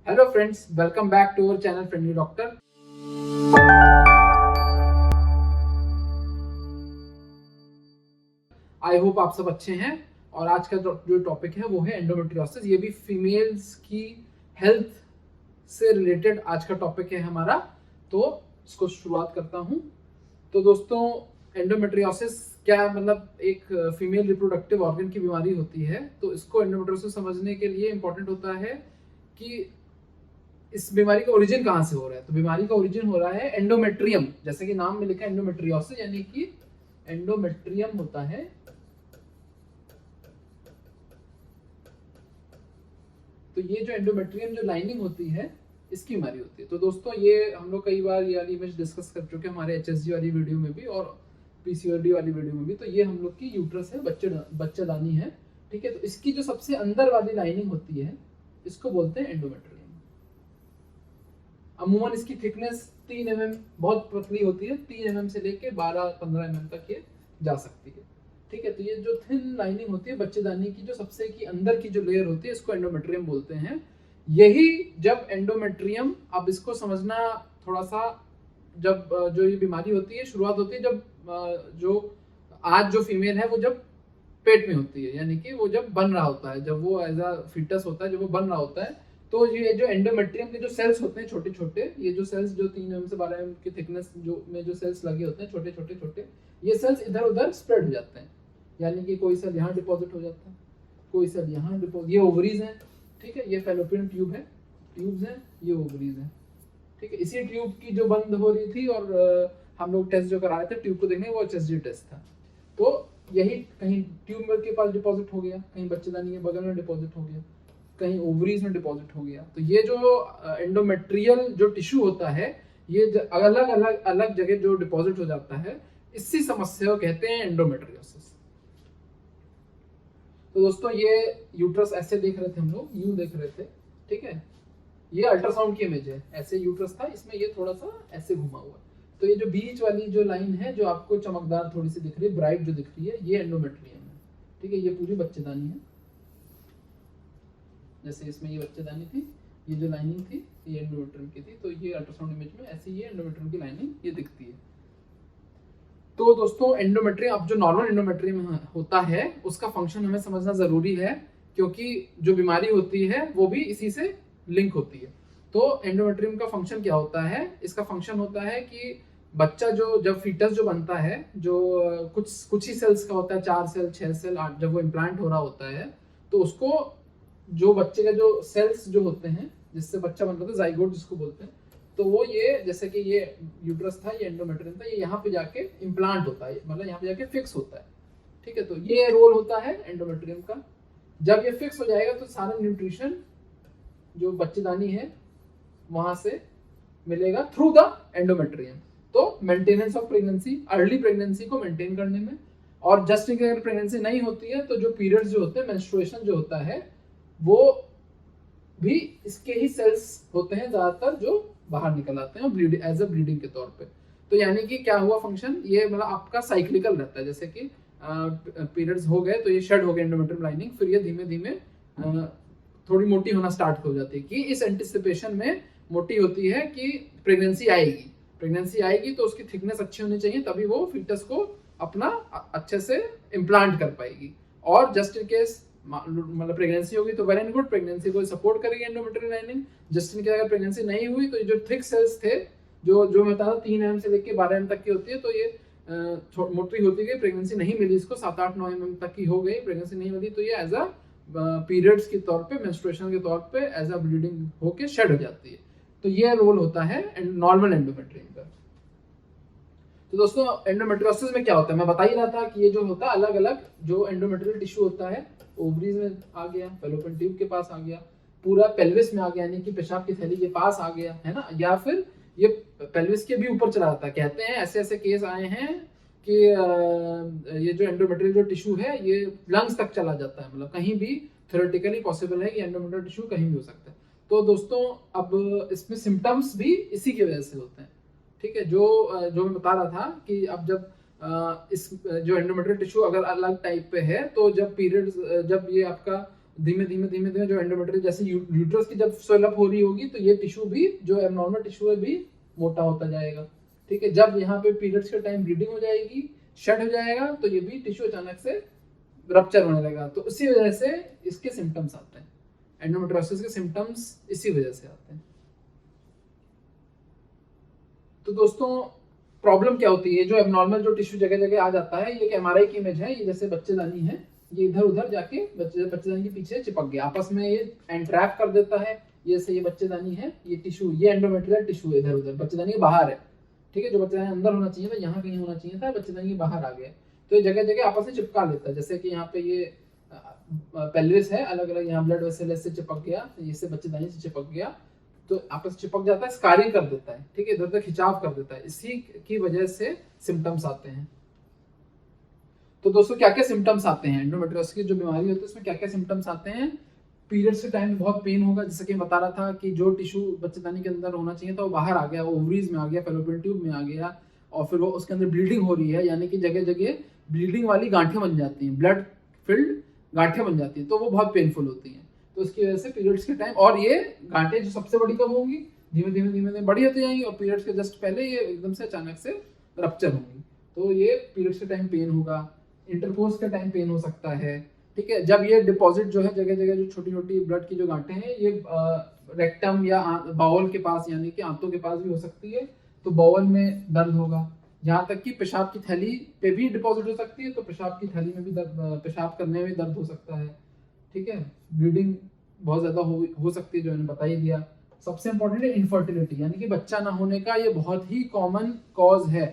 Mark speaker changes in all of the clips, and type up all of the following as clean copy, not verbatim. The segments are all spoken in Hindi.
Speaker 1: Hello friends, welcome back to our channel friendly doctor. I hope आप सब अच्छे हैं। और आज का जो टॉपिक है वो है एंडोमेट्रियोसिस। ये भी फीमेल्स की हेल्थ से रिलेटेड आज का टॉपिक है हमारा। तो इसको शुरुआत करता हूँ। तो दोस्तों, एंडोमेट्रियोसिस क्या मतलब एक फीमेल रिप्रोडक्टिव ऑर्गन की बीमारी होती है। तो इसको एंडोमेट्रियोसिस समझने के लिए इंपॉर्टेंट होता है कि इस बीमारी का ओरिजिन कहाँ से हो रहा है। तो बीमारी का ओरिजिन हो रहा है एंडोमेट्रियम, जैसे कि नाम में लिखा है एंडोमेट्रियोसिस, यानी कि एंडोमेट्रियम होता है। तो ये जो एंडोमेट्रियम जो लाइनिंग होती है, इसकी बीमारी होती है। तो दोस्तों, ये हम लोग कई बार ये वाली इमेज डिस्कस कर चुके हैं हमारे HSG वाली वीडियो में भी और PCOD वाली वीडियो में भी। तो ये हम लोग की यूट्रस है, बच्चेदानी है, ठीक है। तो इसकी जो सबसे अंदर वाली लाइनिंग होती है, इसको बोलते हैं एंडोमेट्रियम। अमूमन इसकी थिकनेस 3 mm बहुत पतली होती है, 3 mm से लेके 12-15 mm तक ये जा सकती है, ठीक है। तो ये जो थिन लाइनिंग होती है बच्चेदानी की, जो सबसे की अंदर की जो लेयर होती है, इसको एंडोमेट्रियम बोलते हैं। यही जब एंडोमेट्रियम, अब इसको समझना थोड़ा सा, जब जो ये बीमारी होती है शुरुआत होती है जब जो आज जो फीमेल है वो जब पेट में होती है, यानी कि वो जब बन रहा होता है, जब वो एज अ फीटस होता है, जब वो बन रहा होता है। तो ये जो एंडोमेट्रियम के जो सेल्स होते हैं छोटे छोटे, ये जो सेल्स जो 3 mm से 12 mm की थिकनेस जो में जो सेल्स लगे होते हैं छोटे छोटे छोटे, ये सेल्स इधर उधर स्प्रेड हो जाते हैं। यानी कि कोई सेल यहाँ डिपॉजिट हो जाता है, कोई सेल यहाँ डिपॉजिट। ये ओवरीज हैं, ठीक है। ये फैलोपियन ट्यूब है, ट्यूब्स हैं, ये ओवरीज हैं, ठीक है। इसी ट्यूब की जो बंद हो रही थी और हम लोग टेस्ट जो करा रहे थे ट्यूब को देखने, वो HSG टेस्ट था। तो यही कहीं ट्यूब के पास डिपॉजिट हो गया, कहीं बच्चेदानी के बगल में डिपॉजिट हो गया, कहीं ओवरीज में डिपॉजिट हो गया। तो ये जो एंडोमेट्रियल जो टिश्यू होता है, ये अलग अलग अलग जगह जो डिपॉजिट हो जाता है, इसी समस्या को कहते हैं एंडोमेट्रियोसिस। तो दोस्तों, ये यूट्रस ऐसे देख रहे थे हम लोग, यूं देख रहे थे, ठीक है। ये अल्ट्रासाउंड की इमेज है, ऐसे यूट्रस था, इसमें ये थोड़ा सा ऐसे घुमा हुआ है। तो ये जो बीच वाली जो लाइन है, जो आपको चमकदार थोड़ी सी दिख रही है, ब्राइट जो दिख रही है, ये एंडोमेट्रियम है, ठीक है। ये पूरी बच्चेदानी है, जैसे इसमें ये बच्चेदानी थी, ये जो लाइनिंग थी ये एंडोमेट्रियम की थी। तो ये अल्ट्रासाउंड इमेज में ऐसे ये एंडोमेट्रियम की लाइनिंग ये दिखती है। तो दोस्तों, एंडोमेट्रियम, अब जो नॉर्मल एंडोमेट्रियम होता है उसका फंक्शन हमें समझना जरूरी है, क्योंकि जो बीमारी होती है वो भी इसी से लिंक होती है। तो एंडोमेट्रियम का फंक्शन क्या होता है? इसका फंक्शन होता है कि बच्चा जो, जब फीटस जो बनता है, जो कुछ ही सेल्स का होता है, 4 सेल 6 सेल 8, जब वो इम्प्लांट हो रहा होता है, तो उसको जो बच्चे का जो सेल्स जो होते हैं जिससे बच्चा बनता है, जाइगोट जिसको बोलते हैं, तो वो ये, जैसे कि ये यूट्रस था, ये एंडोमेट्रियम था, ये यहाँ पे जाके इम्प्लांट होता है, मतलब यहाँ पे जाके फिक्स होता है, ठीक है। तो ये रोल होता है एंडोमेट्रियम का। जब ये फिक्स हो जाएगा तो सारा न्यूट्रिशन जो बच्चेदानी है वहां से मिलेगा थ्रू द एंडोमेट्रियम। तो maintenance of pregnancy, early pregnancy को मेंटेन करने में, और जस्ट इन केस अगर प्रेगनेंसी नहीं होती है तो जो पीरियड्स जो होते हैं, मेंस्ट्रुएशन जो होता है, वो भी इसके ही सेल्स होते हैं ज्यादातर, जो बाहर निकल आते हैं ब्लीडिंग, एज अ ब्लीडिंग के तौर पे। तो यानी कि क्या हुआ फंक्शन, ये मतलब आपका साइक्लिकल रहता है, जैसे कि पीरियड्स हो गए तो ये शेड हो गया एंडोमेट्रियम लाइनिंग, फिर ये धीमे धीमे थोड़ी मोटी होना स्टार्ट हो जाती है, कि इस एंटिसिपेशन में मोटी होती है कि प्रेगनेंसी आएगी। प्रेगनेंसी आएगी तो उसकी थिकनेस अच्छी होनी चाहिए, तभी वो फीटस को अपना अच्छे से इम्प्लांट कर पाएगी। और जस्ट इन केस मतलब प्रेगनेंसी होगी तो वेल एंड गुड, प्रेगनेंसी को सपोर्ट करेगी endometrium lining. Just in case अगर प्रेगनेंसी नहीं हुई तो ये जो थिक सेल्स थे, जो मैं बता रहा 3 mm से लेकर 12 mm तक की होती है, तो ये मोटी होती गई, प्रेगनेंसी नहीं मिली इसको, 7-8-9 mm तक की हो गई, प्रेगनेंसी नहीं मिली, तो ये एज अ पीरियड्स के तौर पे, मेंस्ट्रुएशन के तौर पे एज अ ब्लीडिंग होके शेड हो जाती है। तो ये रोल होता है नॉर्मल एंडोमेट्रियम का। तो दोस्तों, एंडोमेट्रियोसिस में क्या होता है, मैं बता ही रहा था कि ये जो होता है अलग अलग जो एंडोमेट्रियल टिश्यू होता है, ओवरीज में आ गया, फैलोपियन ट्यूब के पास आ गया, पूरा पेल्विस में आ गया, यानी कि पेशाब की थैली के पास आ गया, है ना, या फिर ये पेल्विस के भी ऊपर चला जाता है। कहते हैं ऐसे ऐसे केस आए हैं कि ये जो एंडोमेट्रियल जो टिश्यू है ये लंग्स तक चला जाता है, मतलब कहीं भी थ्योरेटिकली पॉसिबल है कि एंडोमेट्रियल टिश्यू कहीं भी हो सकता है। तो दोस्तों, अब इसमें सिम्टम्स भी इसी की वजह से होते हैं, ठीक है। जो मैं बता रहा था कि अब जब इस जो एंडोमेट्रियल टिश्यू अगर अलग टाइप पे है, तो जब पीरियड्स, जब ये आपका धीमे धीमे धीमे धीमे जो एंडोमेट्रियम, जैसे यूट्रस की जब स्वेलअप हो रही होगी तो ये टिश्यू भी, जो एबनॉर्मल टिश्यू है, भी मोटा होता जाएगा। ठीक है, जब यहाँ पे पीरियड्स के टाइम ब्लीडिंग हो जाएगी, शेड हो जाएगा, तो ये भी टिश्यू अचानक से रप्चर होने लगा। तो इसी वजह से इसके सिम्टम्स आते हैं, एंडोमेट्रियोसिस के सिम्टम्स इसी वजह से आते हैं। तो दोस्तों प्रॉब्लम क्या होती है, जो एबनॉर्मल जो टिश्यू जगह जगह आ जाता है, ये एक एमआरआई की इमेज है, ये जैसे बच्चेदानी है, ये इधर उधर जाके बच्चेदानी के पीछे चिपक गया, आपस में ये एंट्रैप कर देता है। ये से ये बच्चेदानी है, ये टिश्यू, ये एंडोमेट्रियल टिश्यू है, इधर उधर बच्चेदानी के बाहर है। ठीक है, जो बच्चेदानी अंदर होना चाहिए था, यहाँ कहीं होना चाहिए था, बच्चेदानी के बाहर आ गया, तो ये जगह जगह आपस में चिपका लेता है। जैसे कि यहाँ पे ये पेल्विस है, अलग अलग यहाँ ब्लड वेसल से चिपक गया, इससे बच्चेदानी से चिपक गया, तो आपस चिपक जाता है, स्कारिंग कर देता है। ठीक है, इधर उधर खिंचाव कर देता है, इसी की वजह से सिम्टम्स आते हैं। तो दोस्तों क्या क्या सिम्टम्स आते हैं एंडोमेट्रियोसिस की जो बीमारी होती है, उसमें क्या क्या सिम्टम्स आते हैं। पीरियड्स के टाइम बहुत पेन होगा, जैसे कि बता रहा था कि जो टिश्यू बच्चेदानी के अंदर होना चाहिए था वो बाहर आ गया, वो ओवरीज में आ गया, फैलोपियन ट्यूब में आ गया, और फिर वो उसके अंदर ब्लीडिंग हो रही है, यानी कि जगह जगह ब्लीडिंग वाली गांठें बन जाती हैं, ब्लड फिल्ड गांठें बन जाती हैं, तो वो बहुत पेनफुल होती हैं। तो उसकी वजह से पीरियड्स के टाइम, और ये गांठें जो सबसे बड़ी कब होंगी, धीमे धीमे धीमे धीमे बड़ी होती जाएंगी, और पीरियड्स के जस्ट पहले ये एकदम से अचानक से रप्चर होंगी। तो ये पीरियड्स के टाइम पेन होगा, इंटरकोर्स के टाइम पेन हो सकता है। ठीक है, जब ये डिपॉजिट जो है जगह जगह जो छोटी छोटी ब्लड की जो गांठें हैं, ये रेक्टम या बाउल के पास, यानी कि आंतों के पास भी हो सकती है, तो बाउल में दर्द होगा। जहाँ तक कि पेशाब की थैली पे भी डिपॉजिट हो सकती है, तो पेशाब की थैली में भी दर्द, पेशाब करने में दर्द हो सकता है। ठीक है, ब्लीडिंग बहुत ज्यादा हो सकती है, जो मैंने बता ही दिया। सबसे इंपॉर्टेंट है इनफर्टिलिटी, यानी कि बच्चा ना होने का ये बहुत ही कॉमन कॉज है।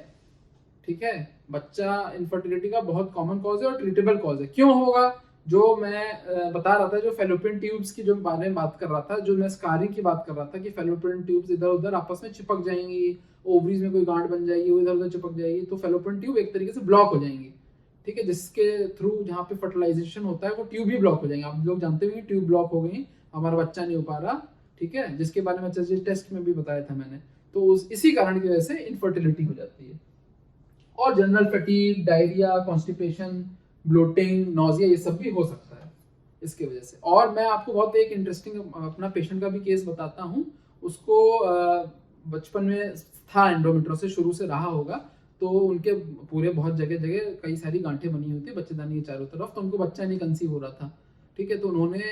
Speaker 1: ठीक है, बच्चा इनफर्टिलिटी का बहुत कॉमन कॉज है और ट्रीटेबल कॉज है। क्यों होगा, जो मैं बता रहा था, जो फेलोपियन ट्यूब्स की जो बारे में बात कर रहा था, जो मैं स्कारिंग की बात कर रहा था कि फेलोपियन ट्यूब्स इधर उधर आपस में चिपक जाएंगी, ओवरीज में कोई गांठ बन जाएगी, वो इधर उधर चिपक जाएगी, तो फेलोपियन ट्यूब एक तरीके से ब्लॉक हो जाएंगी। ठीक है, जिसके थ्रू जहाँ पे फर्टिलाइजेशन होता है वो ट्यूब भी ब्लॉक हो जाएंगे। आप लोग जानते होंगे ट्यूब ब्लॉक हो गई, हमारा बच्चा नहीं हो पा रहा। ठीक है, जिसके बारे में टेस्ट में भी बताया था मैंने। तो इसी कारण की वजह से इनफर्टिलिटी हो जाती है। और general fatigue, diarrhoea, constipation, bloating, nausea, ये सब भी हो सकता है इसकी वजह से। और मैं आपको बहुत एक इंटरेस्टिंग अपना पेशेंट का भी केस बताता हूँ। उसको बचपन में था एंडोमेट्रियोसिस, शुरू से रहा होगा, तो उनके पूरे बहुत जगह जगह कई सारी गांठें बनी हुई थी बच्चेदानी के चारों तरफ, तो उनको बच्चा नहीं कंसीव हो रहा था। ठीक है, तो उन्होंने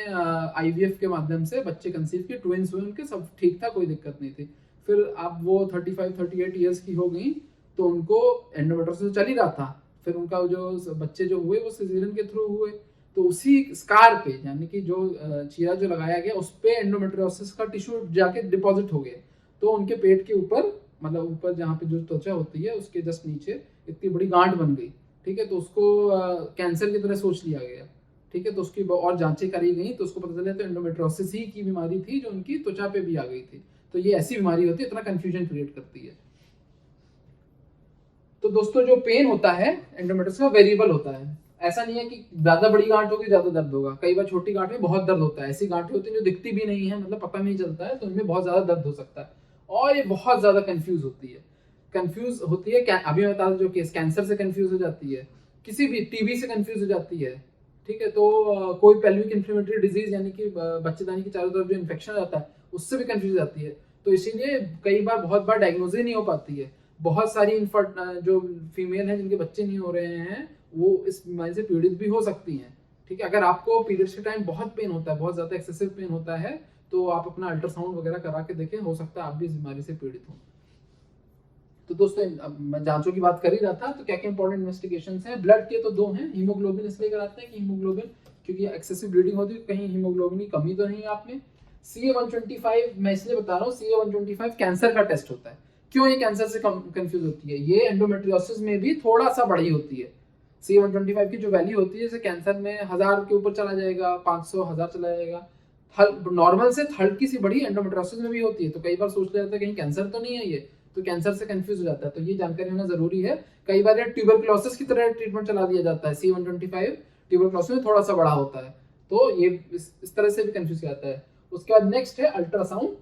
Speaker 1: आईवीएफ के माध्यम से बच्चे कंसीव किए, ट्विंस हुए उनके, सब ठीक था, कोई दिक्कत नहीं थी। फिर अब वो 35-38 ईयर्स की हो गई, तो उनको एंडोमेट्रियोसिस चल ही रहा था। फिर उनका जो बच्चे जो हुए वो सिजेरियन के थ्रू हुए, तो उसी स्कार पे, यानी कि जो चीरा जो लगाया गया उस पे एंडोमेट्रियोसिस का टिश्यू जाके डिपॉजिट हो गया। तो उनके पेट के ऊपर, मतलब ऊपर जहाँ पे जो त्वचा होती है उसके जस्ट नीचे इतनी बड़ी गांठ बन गई। ठीक है, तो उसको कैंसर की तरह सोच लिया गया। ठीक है, तो उसकी और जांचें करी गई, तो उसको पता चला तो एंडोमेट्रियोसिस ही की बीमारी थी, जो उनकी त्वचा पे भी आ गई थी। तो ये ऐसी बीमारी होती है, इतना कंफ्यूजन क्रिएट करती है। तो दोस्तों जो पेन होता है एंडोमेट्रियोसिस का वेरिएबल होता है, ऐसा नहीं है कि ज्यादा बड़ी गांठ होगी ज्यादा दर्द होगा। कई बार छोटी गांठ में बहुत दर्द होता है, ऐसी गांठें होती है जो दिखती भी नहीं है, मतलब पता नहीं चलता है, तो उनमें बहुत ज्यादा दर्द हो सकता है, और ये बहुत ज्यादा कंफ्यूज होती है। अभी मैं बता दूं, जो केस कैंसर से कंफ्यूज हो जाती है, किसी भी टीबी से कंफ्यूज हो जाती है। ठीक है, तो कोई पेल्विक इन्फ्लेमेटरी डिजीज, यानी कि बच्चेदानी की चारों तरफ जो इन्फेक्शन रहता है उससे भी कंफ्यूज हो जाती है। तो इसीलिए कई बार बहुत बार डायग्नोसिस नहीं हो पाती है। बहुत सारी जो फीमेल हैं जिनके बच्चे नहीं हो रहे हैं, वो इस बीमारी से पीड़ित भी हो सकती हैं। ठीक है, अगर आपको पीरियड्स के टाइम बहुत पेन होता है, बहुत ज्यादा एक्सेसिव पेन होता है, तो आप अपना अल्ट्रासाउंड वगैरह करा के देखें, हो सकता है आप भी इस बीमारी से पीड़ित हो। तो दोस्तों मैं जांचों की बात कर ही रहा था, तो क्या क्या इंपॉर्टेंट इन्वेस्टिगेशंस हैं। ब्लड के तो 2 हैं, हीमोग्लोबिन इसलिए कराते हैं कि हीमोग्लोबिन, क्योंकि एक्सेसिव ब्लीडिंग होती है, कहीं हीमोग्लोबिन की कमी तो नहीं है आप में। CA-125 मैं इसलिए बता रहा हूँ, CA-125 कैंसर का टेस्ट होता है। क्यों ये कैंसर से कंफ्यूज होती है, ये एंडोमेट्रियोसिस में भी थोड़ा सा बड़ी होती है। CA-125 की जो वैल्यू होती है, जैसे कैंसर में 1000 के ऊपर चला जाएगा, 500, 1000 चला जाएगा, नॉर्मल से हल्की सी बड़ी एंडोमेट्रियोसिस में भी होती है। तो कई बार सोच लेते हैं कहीं कैंसर तो नहीं है ये, तो कैंसर से कंफ्यूज हो जाता है, तो ये जानकारी होना जरूरी है। कई बार ट्यूबरकुलोसिस की तरह ट्रीटमेंट चला दिया जाता है, CA-125 ट्यूबरकुलोसिस में थोड़ा सा बड़ा होता है, तो ये इस तरह से भी कंफ्यूज जाता है। उसके बाद नेक्स्ट है अल्ट्रासाउंड,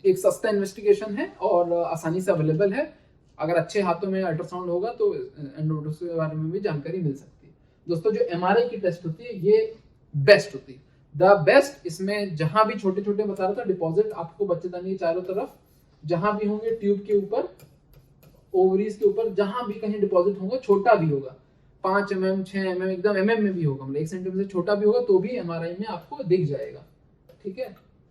Speaker 1: एक सस्ता इन्वेस्टिगेशन है और आसानी से अवेलेबल है। अगर अच्छे हाथों में अल्ट्रासाउंड होगा तो एंडोमेट्रियोसिस के बारे में भी जानकारी मिल सकती है। दोस्तों जो MRI की टेस्ट होती है ये बेस्ट होती है। द बेस्ट इसमें जहां भी छोटे छोटे बता रहा था डिपॉजिट आपको बच्चेदानी के चारों तरफ जहां भी होंगे, ट्यूब के ऊपर, ओवरीज के ऊपर, जहां भी कहीं डिपॉजिट होगा, छोटा भी होगा 5 mm 6 mm एकदम में भी होगा, मतलब 1 सेंटीमीटर से छोटा भी होगा तो भी एमआरआई में आपको दिख जाएगा। ठीक है,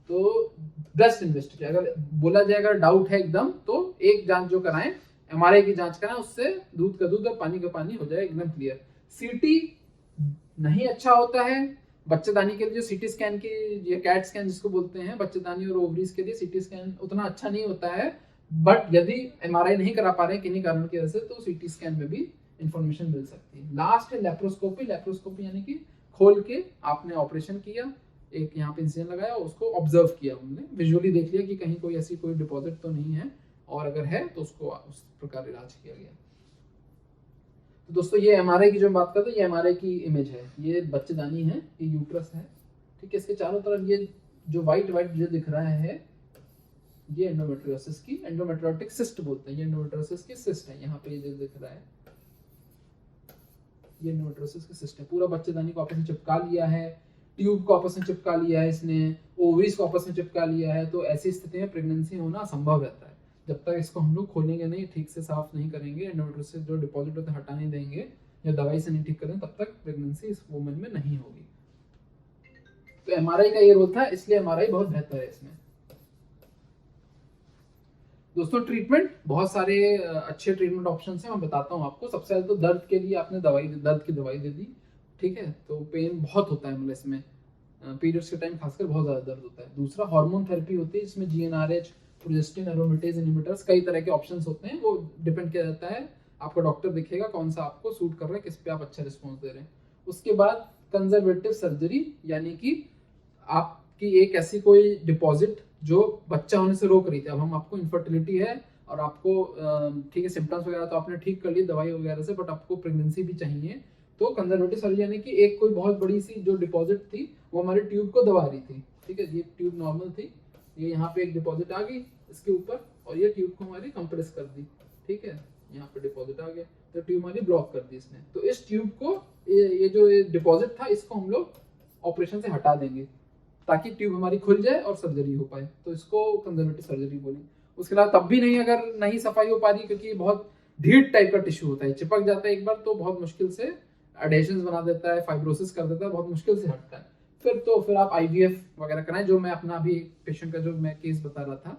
Speaker 1: तो बेस्ट इन्वेस्टिगेट, अगर बोला जाए अगर डाउट है एकदम तो एक जांच जो कराएं, एमआरआई की जांच कराएं, उससे दूध का दूध और पानी का पानी हो जाए एकदम क्लियर। सीटी नहीं अच्छा होता है बच्चेदानी के लिए, जो सीटी स्कैन की, ये कैट स्कैन जिसको बोलते हैं, बच्चेदानी और ओवरीज के लिए सीटी स्कैन उतना अच्छा नहीं होता है, बट यदि एमआरआई नहीं करा पा रहे हैं किन्हीं कारण की वजह से तो सीटी स्कैन में भी इंफॉर्मेशन मिल सकती है। लास्ट है लेप्रोस्कोपी। लेप्रोस्कोपी यानी कि खोल के आपने ऑपरेशन किया, एक यहाँ पे इंसिजन लगाया, उसको ऑब्जर्व किया, हमने विजुअली देख लिया कि कहीं कोई ऐसी कोई डिपॉजिट तो नहीं है, और अगर है तो उसको उस प्रकार इलाज किया गया। तो दोस्तों ये एमआरआई की जो बात करते हैं, ये एमआरआई की इमेज है, ये बच्चेदानी है, ये यूट्रस है। ठीक है, इसके चारों तरफ ये जो व्हाइट व्हाइट जो दिख रहा है, ये एंडोमेट्रियोसिस की, एंडोमेट्रियोटिक सिस्ट बोलते हैं, ये एंडोमेट्रियोसिस की सिस्ट है, यहाँ पे ये जो दिख रहा है ये एंडोमेट्रियोसिस की सिस्ट है। पूरा बच्चेदानी को आपस में चिपका लिया है, ट्यूब को आपस में चिपका लिया है इसने, ओवरीज को आपस में चिपका लिया है, तो ऐसी स्थिति में प्रेगनेंसी होना असंभव रहता है। जब तक इसको हम लोग खोलेंगे नहीं, ठीक से साफ नहीं करेंगे, एंडोमेट्रियोसिस जो डिपॉजिट होते हटा नहीं देंगे या दवाई से नहीं ठीक करें, तब तक प्रेगनेंसी इस वुमन में नहीं होगी। तो एमआरआई का ये रोल था, इसलिए एमआरआई बहुत बेहतर है इसमें। दोस्तों ट्रीटमेंट बहुत सारे अच्छे ट्रीटमेंट ऑप्शन हैं, मैं बताता हूँ आपको। सबसे पहले तो दर्द के लिए आपने दर्द की दवाई दे दी, ठीक है, तो पेन बहुत होता है, मतलब इसमें पीरियड्स के टाइम खासकर बहुत ज़्यादा दर्द होता है। दूसरा हार्मोन थेरेपी होती है, जिसमें जीएनआरएच, प्रोजेस्टिन, एरोमेटेज इनहिबिटर्स, कई तरह के ऑप्शंस होते हैं, वो डिपेंड किया जाता है, आपका डॉक्टर दिखेगा कौन सा आपको सूट कर रहा है, किस पे आप अच्छा रिस्पॉन्स दे रहे हैं। उसके बाद कंजर्वेटिव सर्जरी, यानी कि आपकी एक ऐसी कोई डिपॉजिट जो बच्चा होने से रोक रही थी, अब हम आपको इनफर्टिलिटी है और आपको ठीक है सिम्टम्स वगैरह तो आपने ठीक कर लिए दवाई वगैरह से, बट आपको प्रेगनेंसी भी चाहिए, तो कंजर्वेटिव सर्जरी यानी कि एक कोई बहुत बड़ी सी जो डिपॉजिट थी वो हमारे ट्यूब को दबा रही थी। ठीक है, ये ट्यूब नॉर्मल थी, ये यहाँ पे एक डिपॉजिट आ गई इसके ऊपर, और ये ट्यूब को हमारी कंप्रेस कर दी। ठीक है, यहाँ पे डिपॉजिट आ गया तो ट्यूब हमारी ब्लॉक कर दी इसने, तो इस ट्यूब को ये जो डिपॉजिट था इसको हम लोग ऑपरेशन से हटा देंगे ताकि ट्यूब हमारी खुल जाए और सर्जरी हो पाए, तो इसको कंजर्वेटिव सर्जरी बोली। उसके अलावा तब भी नहीं, अगर नहीं सफाई हो पा रही, क्योंकि बहुत ढीठ टाइप का टिश्यू होता है, चिपक जाता है एक बार तो बहुत मुश्किल से एडेशंस बना देता है, फाइब्रोसिस कर देता है, बहुत मुश्किल से हटता है, फिर आप आईवीएफ वगैरह कराएं, जो मैं अपना अभी पेशेंट का जो मैं केस बता रहा था,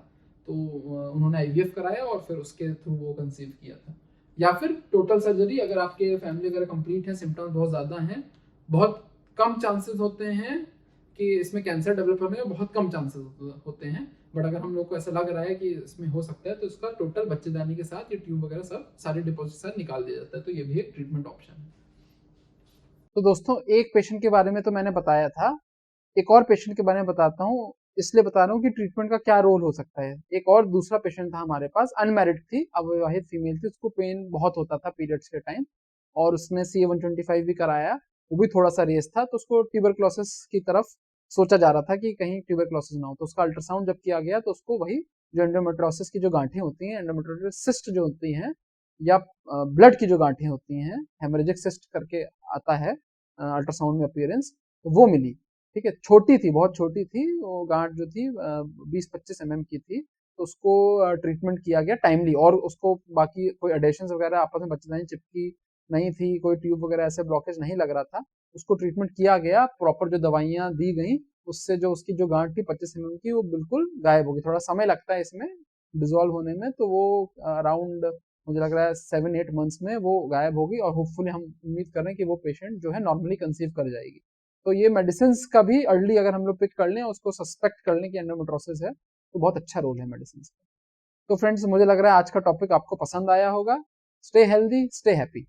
Speaker 1: तो उन्होंने आईवीएफ कराया और फिर उसके थ्रू वो कंसीव किया था। या फिर टोटल सर्जरी, अगर आपके फैमिली अगर कंप्लीट है, सिम्टम्स बहुत ज़्यादा हैं, बहुत कम चांसेस होते हैं कि इसमें कैंसर डेवलप होने के बहुत कम चांसेस होते हैं, बट अगर हम लोग को ऐसा लग रहा है कि इसमें हो सकता है तो इसका टोटल बच्चेदानी के साथ ये ट्यूब वगैरह सब सारे डिपॉजिट साथ निकाल दिया जाता है, तो ये भी एक ट्रीटमेंट ऑप्शन है। तो दोस्तों एक पेशेंट के बारे में तो मैंने बताया था, एक और पेशेंट के बारे में बताता हूँ, इसलिए बता रहा हूँ कि ट्रीटमेंट का क्या रोल हो सकता है। एक और दूसरा पेशेंट था हमारे पास, अनमैरिड थी, अविवाहित फीमेल थी, उसको पेन बहुत होता था पीरियड्स के टाइम, और उसने CA-125 भी कराया, वो भी थोड़ा सा रेस था, तो उसको ट्यूबरक्लोसिस की तरफ सोचा जा रहा था कि कहीं ट्यूबरक्लोसिस ना हो, तो उसका अल्ट्रासाउंड जब किया गया तो उसको वही जो एंडोमेट्रियोसिस की जो गांठें होती हैं, एंडोमेट्रियोसिस सिस्ट जो होती हैं, या ब्लड की जो गांठें होती हैं, हेमोरेजिक सिस्ट करके आता है अल्ट्रासाउंड में अपीयरेंस, तो वो मिली। ठीक है, छोटी थी, बहुत छोटी थी वो गांठ जो थी, 20-25 mm की थी, तो उसको ट्रीटमेंट किया गया टाइमली, और उसको बाकी कोई एडेशंस वगैरह आपस में बच्चेदानी चिपकी नहीं थी, कोई ट्यूब वगैरह ऐसे ब्लॉकेज नहीं लग रहा था, उसको ट्रीटमेंट किया गया, प्रॉपर जो दवाइयाँ दी गई, उससे जो उसकी जो गांठ थी 25 mm की, वो बिल्कुल गायब होगी। थोड़ा समय लगता है इसमें डिजोल्व होने में, तो वो अराउंड मुझे लग रहा है 7-8 मंथ्स में वो गायब होगी, और होपफुली हम उम्मीद कर रहे हैं कि वो पेशेंट जो है नॉर्मली कंसीव कर जाएगी। तो ये मेडिसिन का भी अर्ली अगर हम लोग पिक कर लें, उसको सस्पेक्ट कर लें कि एंडोमेट्रियोसिस है, तो बहुत अच्छा रोल है मेडिसिन का। तो फ्रेंड्स मुझे लग रहा है आज का टॉपिक आपको पसंद आया होगा। Stay healthy, stay happy.